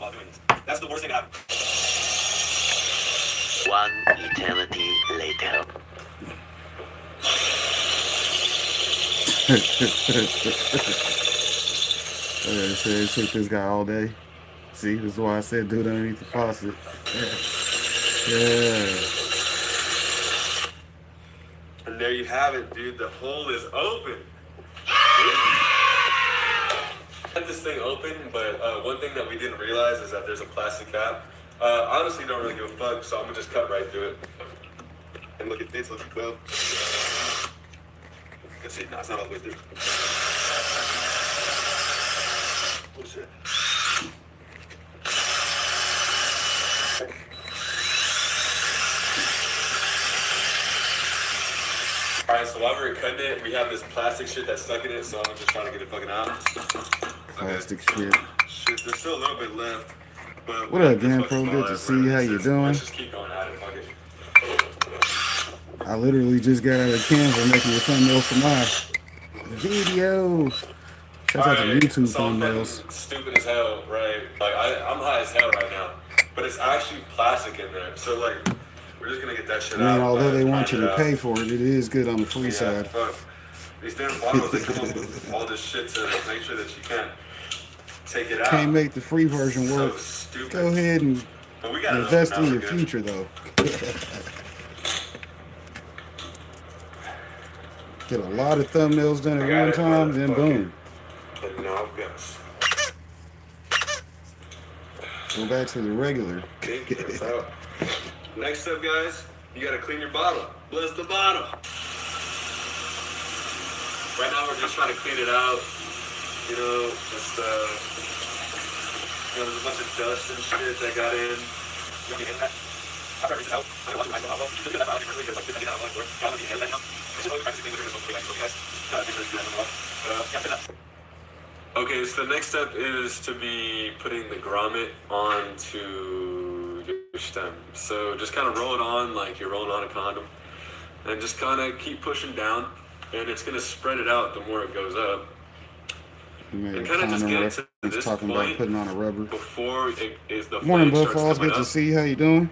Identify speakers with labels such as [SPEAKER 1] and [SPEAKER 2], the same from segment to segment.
[SPEAKER 1] while doing this. That's the worst thing that happened.
[SPEAKER 2] One eternity later.
[SPEAKER 3] So it took this guy all day. See, this is why I said do it underneath the faucet. Yeah.
[SPEAKER 1] And there you have it, dude. The hole is open. I had this thing open, but one thing that we didn't realize is that there's a plastic cap. Honestly, don't really give a fuck, so I'm gonna just cut right through it. And look, it fits, looking well. Let's see, no, it's not all the way through. Oh shit. Alright, so while we were cutting it, we have this plastic shit that's stuck in it, so I'm just trying to get it fucking out.
[SPEAKER 3] Plastic shit.
[SPEAKER 1] Shit, there's still a little bit left. But
[SPEAKER 3] what up, Dan Pro? Good to see you. How you doing?
[SPEAKER 1] Let's just keep going at it, fuck it.
[SPEAKER 3] I literally just got out of Canva making a thumbnail for my video. Shout out to YouTube thumbnails.
[SPEAKER 1] Stupid as hell, right? Like I'm high as hell right now, but it's actually plastic in there. So like, we're just gonna get that shit out.
[SPEAKER 3] I mean, although they want you to pay for it, it is good on the free side.
[SPEAKER 1] Fuck. These damn bottles, they come up with all this shit to make sure that you can't take it out.
[SPEAKER 3] Can't make the free version work.
[SPEAKER 1] So
[SPEAKER 3] go ahead and invest in your future, though. Get a lot of thumbnails done at one time, then boom. Go back to the regular.
[SPEAKER 1] Next up, guys, you gotta clean your bottle. Bless the bottle. Right now, we're just trying to clean it out. You know, just there's a bunch of dust and shit that got in. Okay, so the next step is to be putting the grommet onto your stem. So just kind of roll it on like you're rolling on a condom, and just kind of keep pushing down, and it's going to spread it out the more it goes up. And kind of just get to this
[SPEAKER 3] talking
[SPEAKER 1] point
[SPEAKER 3] about putting on a rubber.
[SPEAKER 1] Before it is the
[SPEAKER 3] morning, Buffaloes. Good to see you. How you doing?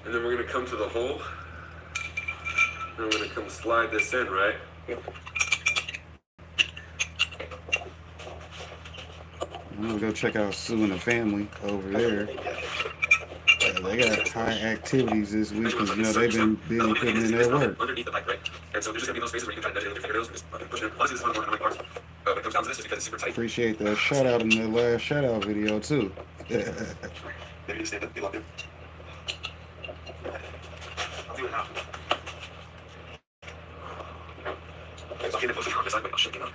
[SPEAKER 1] And then we're going to come to the hole. And we're going to come slide this in, right?
[SPEAKER 3] I'm going to go check out Sue and the family over there. They got high activities this week because, you know, they've been putting in their work.
[SPEAKER 1] Underneath the pipe, right? And so there's just going to be those spaces where you can try to nudge it in with your fingernails and just fucking push it in. Honestly, this is one of the more annoying parts. When it comes down to this, just because it's super tight.
[SPEAKER 3] Appreciate that shout out in the last shout out video, too.
[SPEAKER 1] Maybe just stand up, be locked in. I'll do it now. Okay, so I'm getting closer from this side, but I'll shake it up.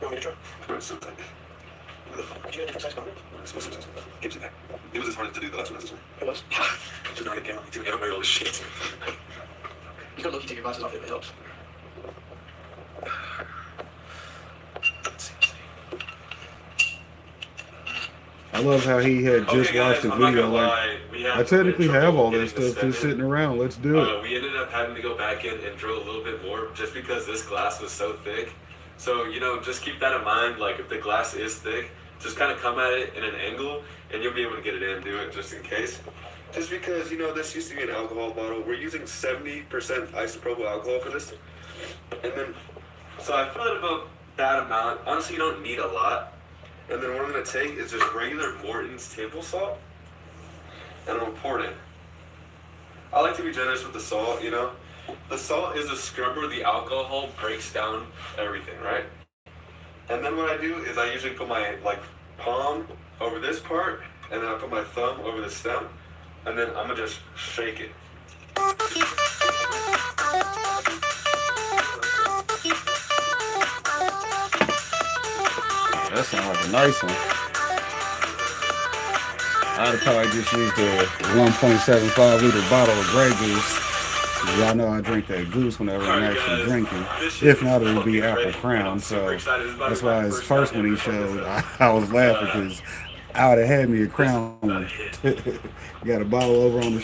[SPEAKER 1] You want me to try? It's so tight. Do you have a different size condom? It's supposed to be. Keeps it back. It was as hard to do the last one as this one. It was? Yeah. Just not get camera. You can't wear all this shit. You gotta look, you take your glasses off if it helps.
[SPEAKER 3] I love how he had just watched the video. Like, I technically have all this stuff just sitting around. Let's do it.
[SPEAKER 1] We ended up having to go back in and drill a little bit more just because this glass was so thick. So, you know, just keep that in mind. Like, if the glass is thick, just kind of come at it in an angle and you'll be able to get it in and do it just in case. Just because, you know, this used to be an alcohol bottle. We're using 70% isopropyl alcohol for this. And then, so I fill it about that amount. Honestly, you don't need a lot. And then what I'm going to take is just regular Morton's table salt. And I'm going to pour it in. I like to be generous with the salt, you know. The salt is a scrubber. The alcohol breaks down everything, right? And then what I do is I usually put my, like, palm over this part. And then I put my thumb over the stem. And then I'm going to just shake it.
[SPEAKER 3] That sounds like a nice one. I'd probably just used a 1.75 liter bottle of Grey Goose. Y'all know I drink that goose whenever I'm actually drinking. If not, it would be Apple Crown. So that's why his first one he showed, I was laughing because I would have had me a Crown one. Got a bottle over on the